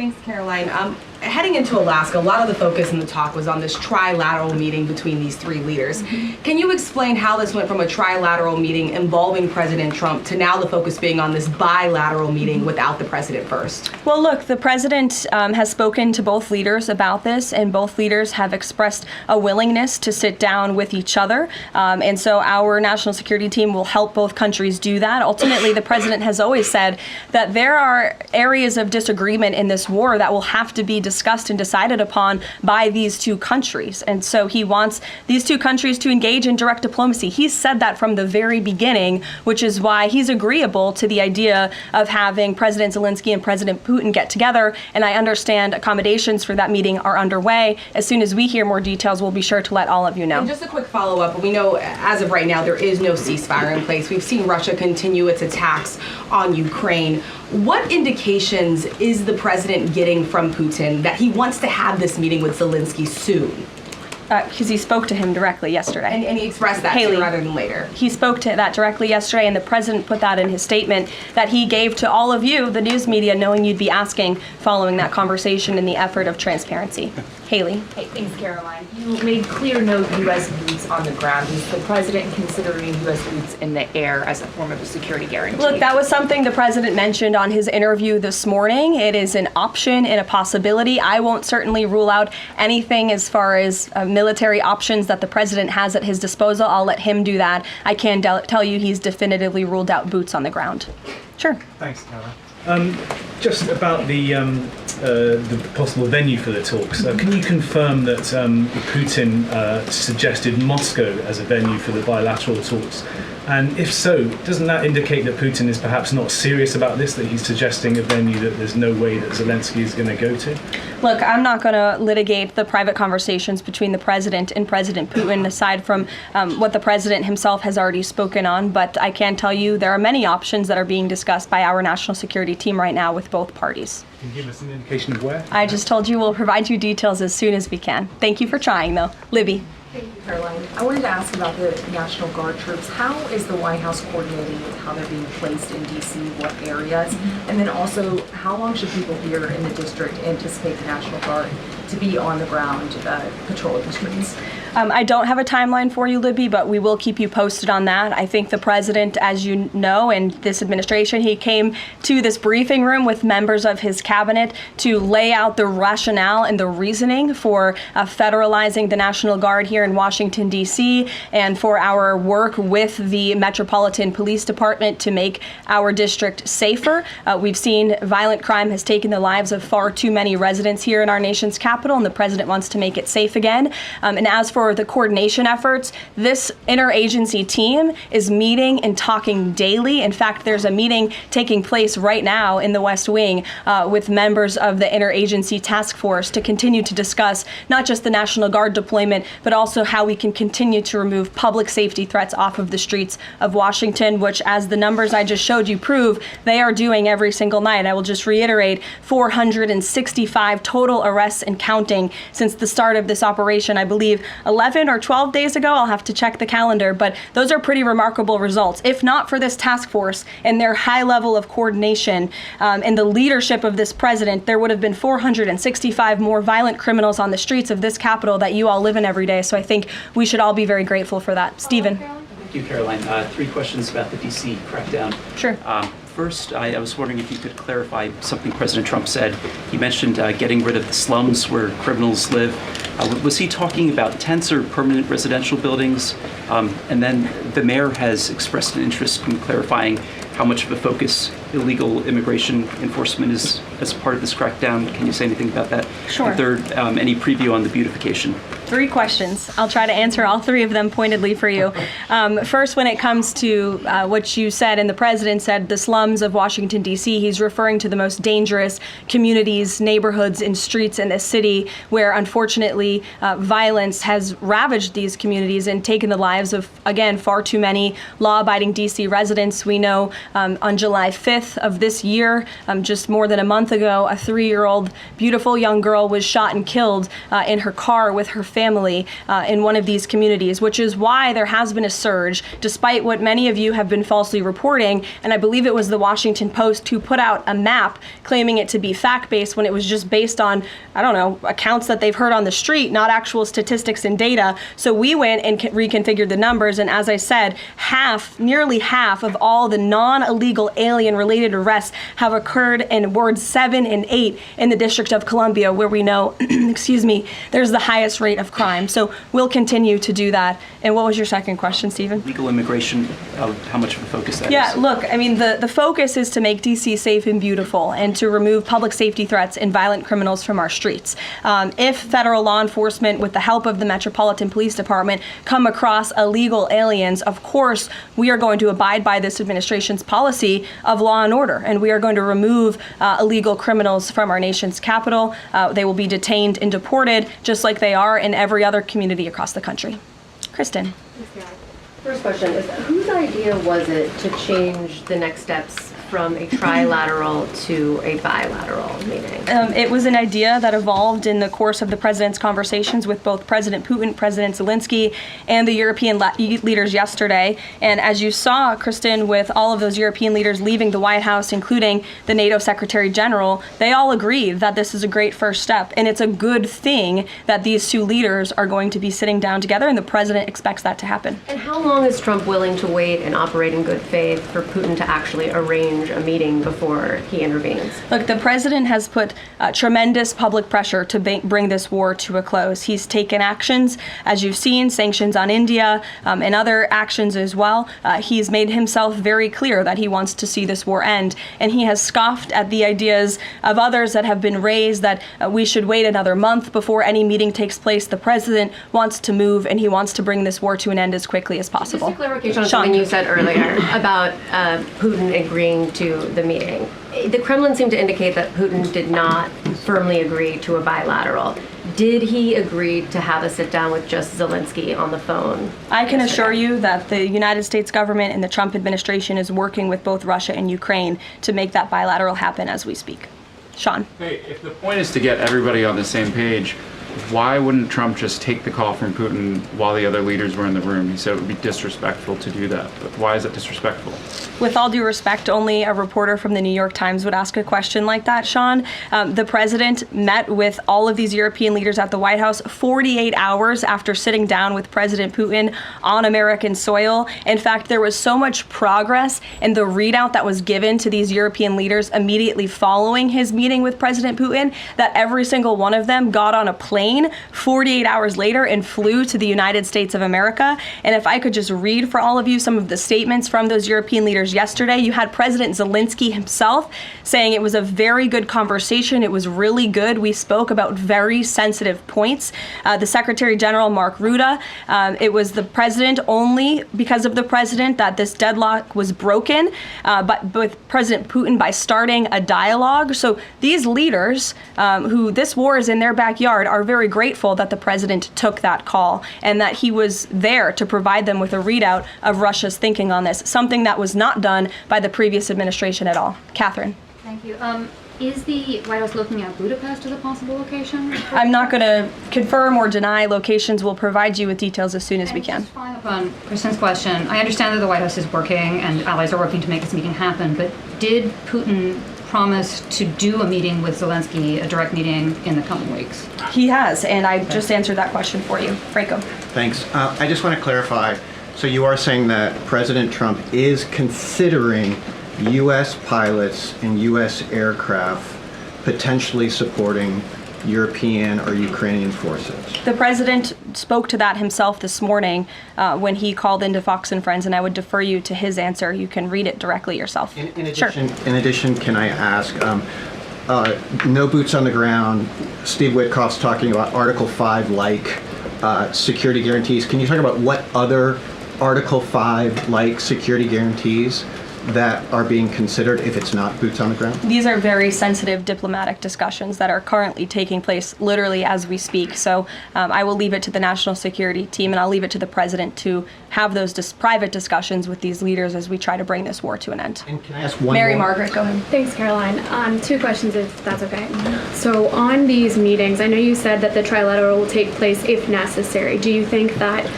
Thanks, Caroline. Heading into Alaska, a lot of the focus in the talk was on this trilateral meeting between these three leaders. Can you explain how this went from a trilateral meeting involving President Trump to now the focus being on this bilateral meeting without the president first? Well, look, the president has spoken to both leaders about this, and both leaders have expressed a willingness to sit down with each other. And so our national security team will help both countries do that. Ultimately, the president has always said that there are areas of disagreement in this war that will have to be discussed and decided upon by these two countries. And so he wants these two countries to engage in direct diplomacy. He's said that from the very beginning, which is why he's agreeable to the idea of having President Zelenskyy and President Putin get together. And I understand accommodations for that meeting are underway. As soon as we hear more details, we'll be sure to let all of you know. And just a quick follow-up. We know as of right now there is no ceasefire in place. We've seen Russia continue its attacks on Ukraine. What indications is the president getting from Putin that he wants to have this meeting with Zelenskyy soon? Because he spoke to him directly yesterday. And he expressed that sooner rather than later. He spoke to that directly yesterday, and the president put that in his statement that he gave to all of you, the news media, knowing you'd be asking following that conversation in the effort of transparency. Haley. Hey, thanks, Caroline. You made clear no U.S. boots on the ground. Is the president considering U.S. boots in the air as a form of a security guarantee? Look, that was something the president mentioned on his interview this morning. It is an option and a possibility. I won't certainly rule out anything as far as military options that the president has at his disposal. I'll let him do that. I can tell you he's definitively ruled out boots on the ground. Sure. Thanks, Caroline. Just about the possible venue for the talks, can you confirm that Putin suggested Moscow as a venue for the bilateral talks? And if so, doesn't that indicate that Putin is perhaps not serious about this, that he's suggesting a venue that there's no way that Zelenskyy is going to go to? Look, I'm not going to litigate the private conversations between the president and President Putin, aside from what the president himself has already spoken on. But I can tell you there are many options that are being discussed by our national security team right now with both parties. Can you give us an indication of where? I just told you we'll provide you details as soon as we can. Thank you for trying, though. Libby. Thank you, Caroline. I wanted to ask about the National Guard troops. How is the White House coordinating with how they're being placed in D.C., what areas? And then also, how long should people here in the district anticipate the National Guard to be on the ground patrolling the streets? I don't have a timeline for you, Libby, but we will keep you posted on that. I think the president, as you know, and this administration, he came to this briefing room with members of his cabinet to lay out the rationale and the reasoning for federalizing the National Guard here in Washington, D.C., and for our work with the Metropolitan Police Department to make our district safer. We've seen violent crime has taken the lives of far too many residents here in our nation's capital, and the president wants to make it safe again. And as for the coordination efforts, this interagency team is meeting and talking daily. In fact, there's a meeting taking place right now in the West Wing with members of the interagency task force to continue to discuss not just the National Guard deployment, but also how we can continue to remove public safety threats off of the streets of Washington, which, as the numbers I just showed you prove, they are doing every single night. I will just reiterate, 465 total arrests and counting since the start of this operation. I believe 11 or 12 days ago, I'll have to check the calendar, but those are pretty remarkable results. If not for this task force and their high level of coordination and the leadership of this president, there would have been 465 more violent criminals on the streets of this capital that you all live in every day. So I think we should all be very grateful for that. Stephen. Thank you, Caroline. 3 questions about the D.C. crackdown. Sure. First, I was wondering if you could clarify something President Trump said. He mentioned getting rid of the slums where criminals live. Was he talking about tents or permanent residential buildings? And then the mayor has expressed an interest in clarifying how much of a focus illegal immigration enforcement is as part of this crackdown. Can you say anything about that? Sure. And third, any preview on the beautification? 3 questions. I'll try to answer all 3 of them pointedly for you. First, when it comes to what you said, and the president said, the slums of Washington, D.C., he's referring to the most dangerous communities, neighborhoods, and streets in this city where, unfortunately, violence has ravaged these communities and taken the lives of, again, far too many law-abiding D.C. residents. We know on July 5th of this year, just more than a month ago, a 3-year-old beautiful young girl was shot and killed in her car with her family family in one of these communities, which is why there has been a surge, despite what many of you have been falsely reporting. And I believe it was the Washington Post who put out a map claiming it to be fact-based when it was just based on, I don't know, accounts that they've heard on the street, not actual statistics and data. So we went and reconfigured the numbers. And as I said, nearly half of all the non-illegal alien-related arrests have occurred in wards 7 and 8 in the District of Columbia, where we know, excuse me, there's the highest rate of crime. So we'll continue to do that. And what was your second question, Stephen? Legal immigration, how much of a focus that is? Yeah, look, I mean, the focus is to make D.C. safe and beautiful and to remove public safety threats and violent criminals from our streets. If federal law enforcement, with the help of the Metropolitan Police Department, come across illegal aliens, of course, we are going to abide by this administration's policy of law and order, and we are going to remove illegal criminals from our nation's capital. They will be detained and deported, just like they are in every other community across the country. Kristen. First question is, whose idea was it to change the next steps from a trilateral to a bilateral meeting? It was an idea that evolved in the course of the president's conversations with both President Putin, President Zelenskyy, and the European leaders yesterday. And as you saw, Kristen, with all of those European leaders leaving the White House, including the NATO Secretary General, they all agreed that this is a great first step. And it's a good thing that these two leaders are going to be sitting down together, and the president expects that to happen. And how long is Trump willing to wait and operate in good faith for Putin to actually arrange a meeting before he intervenes? Look, the president has put tremendous public pressure to bring this war to a close. He's taken actions, as you've seen, sanctions on India and other actions as well. He's made himself very clear that he wants to see this war end, and he has scoffed at the ideas of others that have been raised that we should wait another month before any meeting takes place. The president wants to move, and he wants to bring this war to an end as quickly as possible. Just a clarification on something you said earlier about Putin agreeing to the meeting. The Kremlin seemed to indicate that Putin did not firmly agree to a bilateral. Did he agree to have a sit down with just Zelenskyy on the phone? I can assure you that the United States government and the Trump administration is working with both Russia and Ukraine to make that bilateral happen as we speak. Sean. Hey, if the point is to get everybody on the same page, why wouldn't Trump just take the call from Putin while the other leaders were in the room? He said it would be disrespectful to do that. But why is it disrespectful? With all due respect, only a reporter from the New York Times would ask a question like that, Sean. The president met with all of these European leaders at the White House 48 hours after sitting down with President Putin on American soil. In fact, there was so much progress in the readout that was given to these European leaders immediately following his meeting with President Putin that every single one of them got on a plane 48 hours later and flew to the United States of America. And if I could just read for all of you some of the statements from those European leaders yesterday, you had President Zelenskyy himself saying it was a very good conversation. It was really good. We spoke about very sensitive points. The Secretary General, Mark Rutte, it was the president, only because of the president, that this deadlock was broken, but with President Putin by starting a dialogue. So these leaders, who this war is in their backyard, are very grateful that the president took that call and that he was there to provide them with a readout of Russia's thinking on this, something that was not done by the previous administration at all. Catherine. Thank you. Is the White House looking at Budapest as a possible location? I'm not going to confirm or deny locations. We'll provide you with details as soon as we can. Just following up on Kristen's question, I understand that the White House is working and allies are working to make this meeting happen, but did Putin promise to do a meeting with Zelenskyy, a direct meeting, in the coming weeks? He has, and I just answered that question for you. Franco. Thanks. I just want to clarify. So you are saying that President Trump is considering U.S. pilots and U.S. aircraft potentially supporting European or Ukrainian forces? The president spoke to that himself this morning when he called into Fox and Friends, and I would defer you to his answer. You can read it directly yourself. In addition, can I ask, no boots on the ground, Steve Witkoff's talking about Article 5-like security guarantees. Can you talk about what other Article 5-like security guarantees that are being considered if it's not boots on the ground? These are very sensitive diplomatic discussions that are currently taking place literally as we speak. So I will leave it to the national security team, and I'll leave it to the president to have those private discussions with these leaders as we try to bring this war to an end. And can I ask one Mary more? Margaret, go ahead. Thanks, Caroline. 2 questions, if that's okay. So on these meetings, I know you said that the trilateral will take place if necessary. Do you think that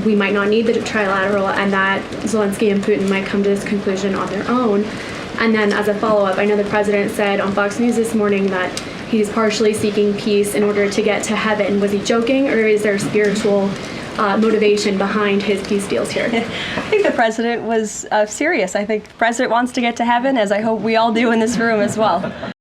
we might not need the trilateral and that Zelensky and Putin might come to this conclusion on their own? And then as a follow-up, I know the president said on Fox News this morning that he's partially seeking peace in order to get to heaven. Was he joking, or is there spiritual motivation behind his peace deals here? I think the president was serious. I think the president wants to get to heaven, as I hope we all do in this room as well.